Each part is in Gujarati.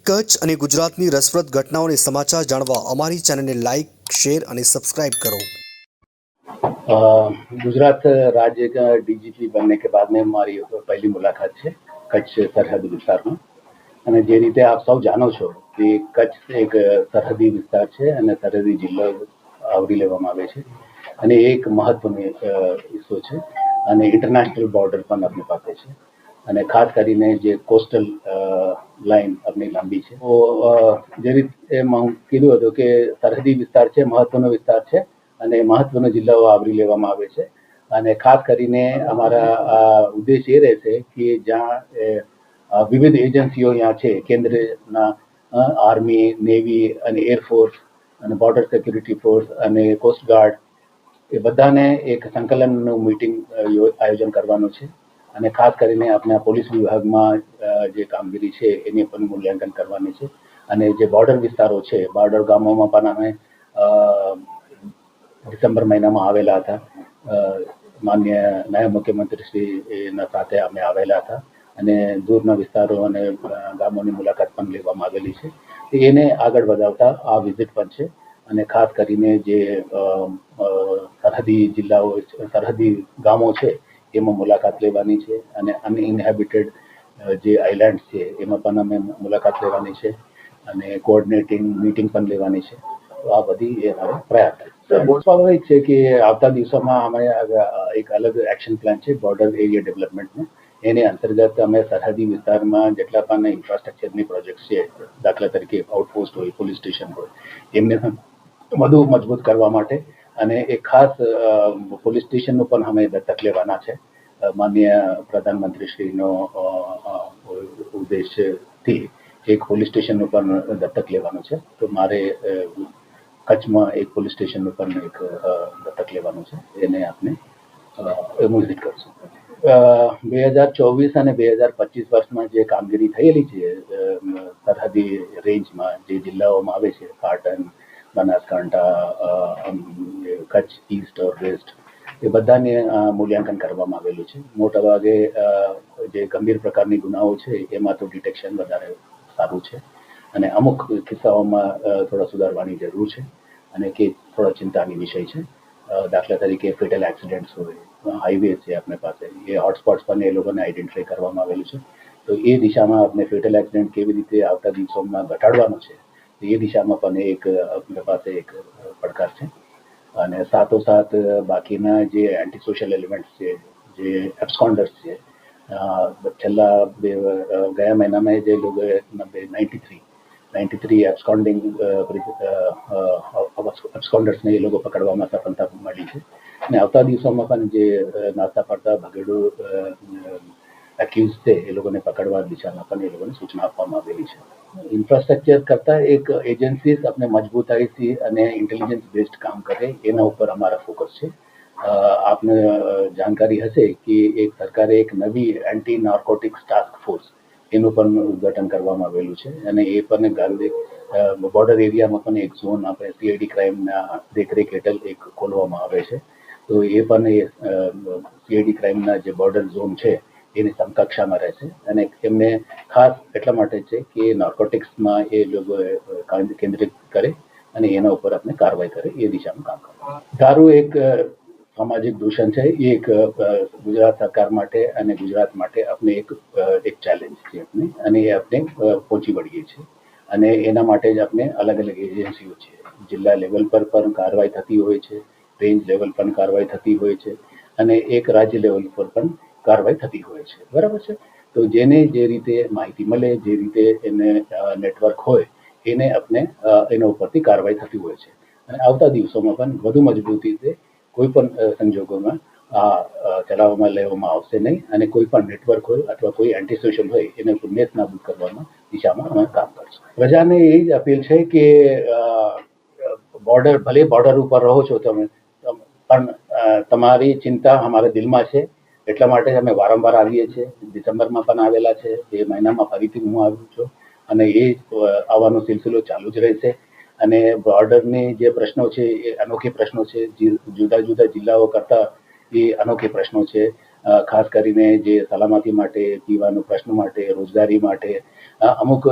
કચ્છ અને ગુજરાતની રસપ્રદ ઘટનાઓને સમાચાર જાણવા અમારી ચેનલને લાઇક, શેર અને સब्सक्राइब करो। गुजरात राज्य का डीजीपी बनने के बाद में हमारी पहली मुलाकात है कच्छ सरहद विस्तार में। અને જે રીતે આપ સૌ જાણો છો કે કચ્છ એક સરહદી વિસ્તાર છે અને સરહદી જિલ્લો આવરી લેવામાં આવે છે અને એક મહત્વનો હિસ્સો છે અને ઇન્ટરનેશનલ બોર્ડર પણ આપણી પાસે છે અને ખાસ કરીને જે કોસ્ટલ લાઇન આપણી લાંબી છે તો જે રીતે હું કીધું હતું કે સરહદી વિસ્તાર છે, મહત્વનો વિસ્તાર છે અને મહત્વનો જિલ્લાઓ આવરી લેવામાં આવે છે અને ખાસ કરીને અમારા ઉદ્દેશ એ રહેશે કે જ્યાં વિવિધ એજન્સીઓ यहाँ છે, કેન્દ્રના આર્મી, નેવી અને એરફોર્સ અને બોર્ડર સિક્યુરિટી ફોર્સ અને કોસ્ટગાર્ડ એ બધાને એક સંકલનનું મીટિંગ આયોજન કરવાનું છે અને ખાસ કરીને આપણા પોલીસ વિભાગમાં જે કામગીરી છે એની પણ મૂલ્યાંકન કરવાની છે અને જે બોર્ડર વિસ્તારો છે, બોર્ડર ગામોમાં પણ અમે ડિસેમ્બર મહિનામાં આવેલા હતા, માન્ય નાયબ મુખ્યમંત્રી શ્રીના સાથે અમે આવેલા હતા અને દૂરના વિસ્તારો અને ગામોની મુલાકાત પણ લેવામાં આવેલી છે। એને આગળ વધાવતા આ વિઝિટ પણ છે અને ખાસ કરીને જે સરહદી જિલ્લાઓ, સરહદી ગામો છે એમાં મુલાકાત લેવાની છે અને અનઇન્હેબિટેડ જે આઇલેન્ડ્સ છે એમાં પણ અમે મુલાકાત લેવાની છે અને કોઓર્ડિનેટિંગ મીટિંગ પણ લેવાની છે। તો આ બધી એ અમારો પ્રયાસ છે। સ્વાભાવિક છે કે આવતા દિવસોમાં અમે એક અલગ એક્શન પ્લાન છે બોર્ડર એરિયા ડેવલપમેન્ટનો। એને અંતર્ગત અમે સરહદી વિસ્તારમાં જેટલા પણ ઇન્ફ્રાસ્ટ્રક્ચરની પ્રોજેક્ટ છે, દાખલા તરીકે આઉટપોસ્ટ હોય, પોલીસ સ્ટેશન હોય, એમને વધુ મજબૂત કરવા માટે અને એક ખાસ પોલીસ સ્ટેશનનું પણ અમે દત્તક લેવાના છે। માનનીય પ્રધાનમંત્રીશ્રીનો ઉદ્દેશથી એક પોલીસ સ્ટેશનનું પણ દત્તક લેવાનું છે। તો મારે કચ્છમાં એક પોલીસ સ્ટેશનનું પણ એક દત્તક લેવાનું છે, એને આપણે વિઝિટ કરશું। 2024 અને 2025 વર્ષમાં જે કામગીરી થયેલી છે સરહદી રેન્જમાં જે જિલ્લાઓમાં આવે છે, પાટણ, બનાસકાંઠા, કચ્છ ઈસ્ટ ઓર વેસ્ટ, એ બધાને મૂલ્યાંકન કરવામાં આવેલું છે। મોટાભાગે જે ગંભીર પ્રકારની ગુનાઓ છે એમાં તો ડિટેક્શન વધારે સારું છે અને અમુક કિસ્સાઓમાં થોડા સુધારવાની જરૂર છે અને કે થોડા ચિંતાની વિષય છે। દાખલા તરીકે ફેટલ એક્સિડન્ટ્સ હોય, હાઈવે છે આપણી પાસે, એ હોટસ્પોટ્સ પણ એ લોકોને આઈડેન્ટિફાઈ કરવામાં આવેલું છે। તો એ દિશામાં આપણે ફેટલ એક્સિડન્ટ કેવી રીતે આવતા દિવસોમાં ઘટાડવાનો છે એ દિશામાં પણ એક આપણી પાસે એક પડકાર છે અને સાથોસાથ બાકીના જે એન્ટી સોશિયલ એલિમેન્ટ્સ છે, જે એબ્સ્કોન્ડર્સ છે, છેલ્લા ગયા મહિનામાં જે લોકોએ 93 એબ્સ્કોન્ડિંગ એબ્સ્કોન્ડર્સને એ લોકો પકડવામાં સફળતા મળી છે અને આવતા દિવસોમાં પણ જે નાસ્તા પડતા ભગેડો એક્યુઝ છે એ લોકોને પકડવા દિશામાં પણ એ લોકોને સૂચના આપવામાં આવેલી છે। ઇન્ફ્રાસ્ટ્રક્ચર કરતાં એક એજન્સીસ આપણે મજબૂતાઈથી અને ઇન્ટેલિજન્સ બેઝડ કામ કરે એના ઉપર અમારા ફોકસ છે। આપને જાણકારી હશે કે એક સરકારે એક નવી એન્ટી નાર્કોટિક્સ ટાસ્ક ફોર્સ એનું પણ ઉદ્ઘાટન કરવામાં આવેલું છે અને એ પણ ગાંધી બોર્ડર એરિયામાં પણ એક ઝોન આપણે સીઆઈડી ક્રાઇમના દેખરેખ હેઠળ એક ખોલવામાં આવે છે। તો એ પણ સીઆઈડી ક્રાઇમના જે બોર્ડર ઝોન છે એની સમકક્ષામાં રહેશે અને એમને ખાસ એટલા માટે છે કે નાર્કોટિક્સમાં એ લોકો કેન્દ્રિત કરે અને એના ઉપર આપણે કાર્યવાહી કરે એ દિશામાં કામ કરે। દારૂ એક સામાજિક દૂષણ છે, એ એક ગુજરાત સરકાર માટે અને ગુજરાત માટે આપણે એક ચેલેન્જ છે આપણે અને એ આપણે પહોંચી વળીએ છીએ અને એના માટે જ આપણે અલગ અલગ એજન્સીઓ છે, જિલ્લા લેવલ પર પણ કાર્યવાહી થતી હોય છે, રેન્જ લેવલ પર કાર્યવાહી થતી હોય છે અને એક રાજ્ય લેવલ પર પણ કાર્યવાહી થતી હોય છે, બરાબર છે। તો જેને જે રીતે માહિતી મળે, જે રીતે એને નેટવર્ક હોય એને આપણે એના ઉપરથી કાર્યવાહી થતી હોય છે અને આવતા દિવસોમાં પણ વધુ મજબૂતીથી કોઈ પણ સંજોગોમાં આ ચલાવવામાં લેવામાં આવશે નહીં અને કોઈ પણ નેટવર્ક હોય અથવા કોઈ એન્ટી સોશિયલ હોય એને નેત નાબૂદ કરવાની દિશામાં અમે કામ કરીશું। પ્રજાને એ જ અપીલ છે કે બોર્ડર, ભલે બોર્ડર ઉપર રહો છો તમે, પણ તમારી ચિંતા અમારા દિલમાં છે, એટલા માટે અમે વારંવાર આવીએ છીએ। ડિસેમ્બરમાં પણ આવેલા છે, એ મહિનામાં ફરીથી હું આવ્યો છું અને એ આવવાનો સિલસિલો ચાલુ જ રહેશે અને બોર્ડરની જે પ્રશ્નો છે એ અનોખી પ્રશ્નો છે, જુદા જુદા જિલ્લાઓ કરતાં એ અનોખી પ્રશ્નો છે ખાસ કરીને જે સલામતી માટે, પીવાનું પ્રશ્ન માટે, રોજગારી માટે અમુક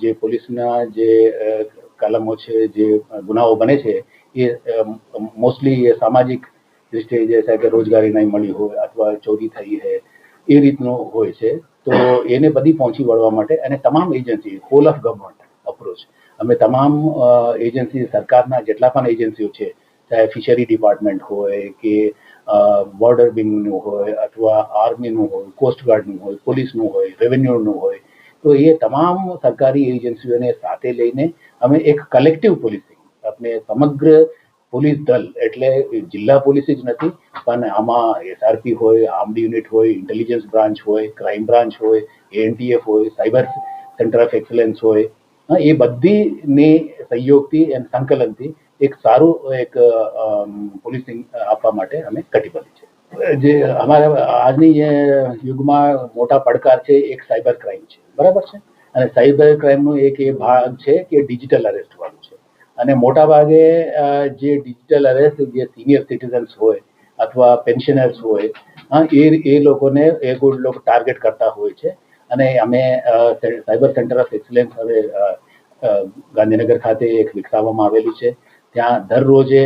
જે પોલીસના જે કલમો છે, જે ગુનાઓ બને છે એ મોસ્ટલી એ સામાજિક દૃષ્ટિએ જે કે રોજગારી નહીં મળી હોય અથવા ચોરી થઈ છે એ રીતનું હોય છે. તો એને બધી પહોંચી વળવા માટે અને તમામ agency whole of government approach અમે તમામ એજન્સી સરકારના જેટલા પણ એજન્સીઓ છે, ચાહે ફિશરી ડિપાર્ટમેન્ટ હોય કે બોર્ડર વિંગનું હોય અથવા આર્મીનું હોય, કોસ્ટગાર્ડનું હોય, પોલીસનું હોય, રેવન્યુનું હોય, તો એ તમામ સરકારી એજન્સીઓને સાથે લઈને અમે એક કલેક્ટિવ પોલીસિંગ આપણે સમગ્ર પોલીસ દળ એટલે જિલ્લા પોલીસ જ નથી પણ આમાં એસઆરપી હોય, આર્મ્ડ યુનિટ હોય, ઇન્ટેલિજન્સ બ્રાન્ચ હોય, ક્રાઇમ બ્રાન્ચ હોય, એએનટીએફ હોય, સાયબર સેન્ટર ઓફ એક્સલન્સ હોય, એ બધીની સહયોગથી અને સંકલનથી એક સારું એક પોલીસિંગ આપવા માટે અમે કટિબદ્ધ છે. જે અમારા આજની યુગમાં મોટા પડકાર છે એક સાયબર ક્રાઇમ છે, બરાબર છે, અને સાયબર ક્રાઇમનો એક એ ભાગ છે કે ડિજિટલ અરેસ્ટ વાળું છે. અને મોટા ભાગે જે ડિજિટલ અરેસ્ટ જે સિનિયર સિટીઝન્સ હોય અથવા પેન્શનર્સ હોય એ લોકોને એ લોકો ટાર્ગેટ કરતા હોય છે. અને અમે સાયબર સેન્ટર ઓફ એક્સલન્સ હવે ગાંધીનગર ખાતે એક વિકસાવવામાં આવેલું છે. ત્યાં દરરોજે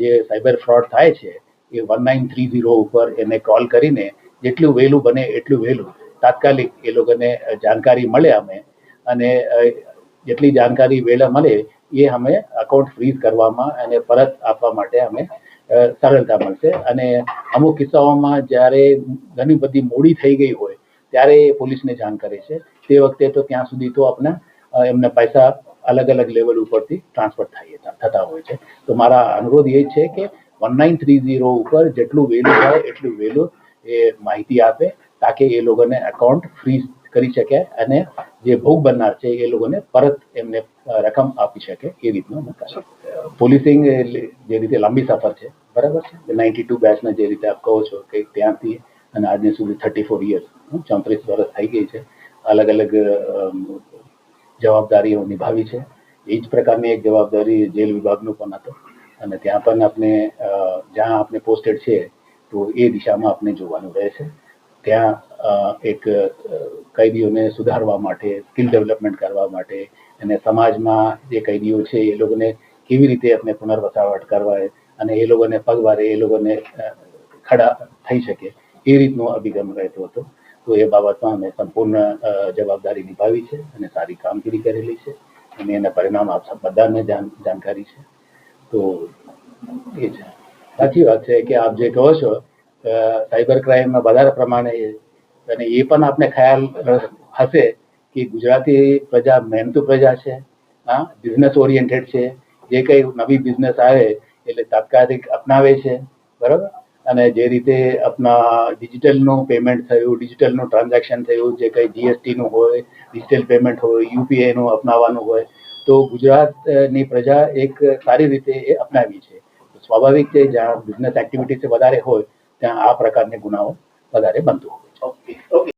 જે સાયબર ફ્રોડ થાય છે એ 1930 ઉપર એને કોલ કરીને જેટલું વહેલું બને એટલું વહેલું તાત્કાલિક એ લોકોને જાણકારી મળે અમે અને જેટલી જાણકારી વહેલા મળે એ અમે અકાઉન્ટ ફ્રીઝ કરવામાં અને પરત આપવા માટે અમે સરળતા મળશે. અને અમુક કિસ્સાઓમાં જ્યારે ઘણી બધી મોડી થઈ ગઈ હોય ત્યારે એ પોલીસને જાણ કરે છે. તે વખતે તો ત્યાં સુધી તો એમને પૈસા અલગ અલગ લેવલ ઉપરથી ટ્રાન્સફર થતા હોય છે. તો મારા અનુરોધ એ છે કે 1930 ઉપર જેટલું વહેલું હોય એટલું વહેલું એ માહિતી આપે તાકે એ લોકોને એકાઉન્ટ ફ્રીઝ કરી શકે અને જે ભોગ બનનાર છે એ લોકોને પરત એમને રકમ આપી શકે એ રીતનું પોલીસિંગ જે રીતે લાંબી સફર છે, બરાબર છે, 92 બેચના જે રીતે આપ કહો છો કે ત્યાંથી અને આજની સુધી 34 યર્સ 34 વર્ષ થઈ ગઈ છે, અલગ અલગ જવાબદારીઓ નિભાવી છે. એ જ પ્રકારની એક જવાબદારી જેલ વિભાગનું પણ હતો અને ત્યાં પણ આપણે જ્યાં આપણે પોસ્ટેડ છે તો એ દિશામાં આપણે જોવાનું રહે છે. ત્યાં એક કૈદીઓને સુધારવા માટે, સ્કિલ ડેવલપમેન્ટ કરવા માટે અને સમાજમાં જે કૈદીઓ છે એ લોકોને કેવી રીતે આપણે પુનર્વસાવટ કરવા અને એ લોકોને પગવારે એ લોકોને ખડા થઈ શકે એ રીતનો અભિગમ રહેતો હતો. તો એ બાબતમાં અમે સંપૂર્ણ જવાબદારી નિભાવી છે અને સારી કામગીરી કરેલી છે અને એના પરિણામ આપ બધાને જાણકારી છે. તો એ છે, સાચી વાત છે કે આપ જે કહો છો સાયબર ક્રાઇમમાં વધારે પ્રમાણે અને એ પણ આપને ખ્યાલ હશે કે ગુજરાતી પ્રજા મહેનતુ પ્રજા છે, બિઝનેસ ઓરિએન્ટેડ છે. જે કંઈ નવી બિઝનેસ આવે એટલે તાત્કાલિક અપનાવે છે, બરાબર. અને જે રીતે આપણા ડિજિટલનું પેમેન્ટ થયું, ડિજિટલનું ટ્રાન્ઝેક્શન થયું, જે કંઈ જીએસટીનું હોય, ડિજિટલ પેમેન્ટ હોય, યુપીઆઈનું અપનાવવાનું હોય, તો ગુજરાતની પ્રજા એક સારી રીતે એ અપનાવી છે. સ્વાભાવિક છે જ્યાં બિઝનેસ એક્ટિવિટીઝ વધારે હોય ત્યાં આ પ્રકારની ગુનાઓ વધારે બનતું હોય છે.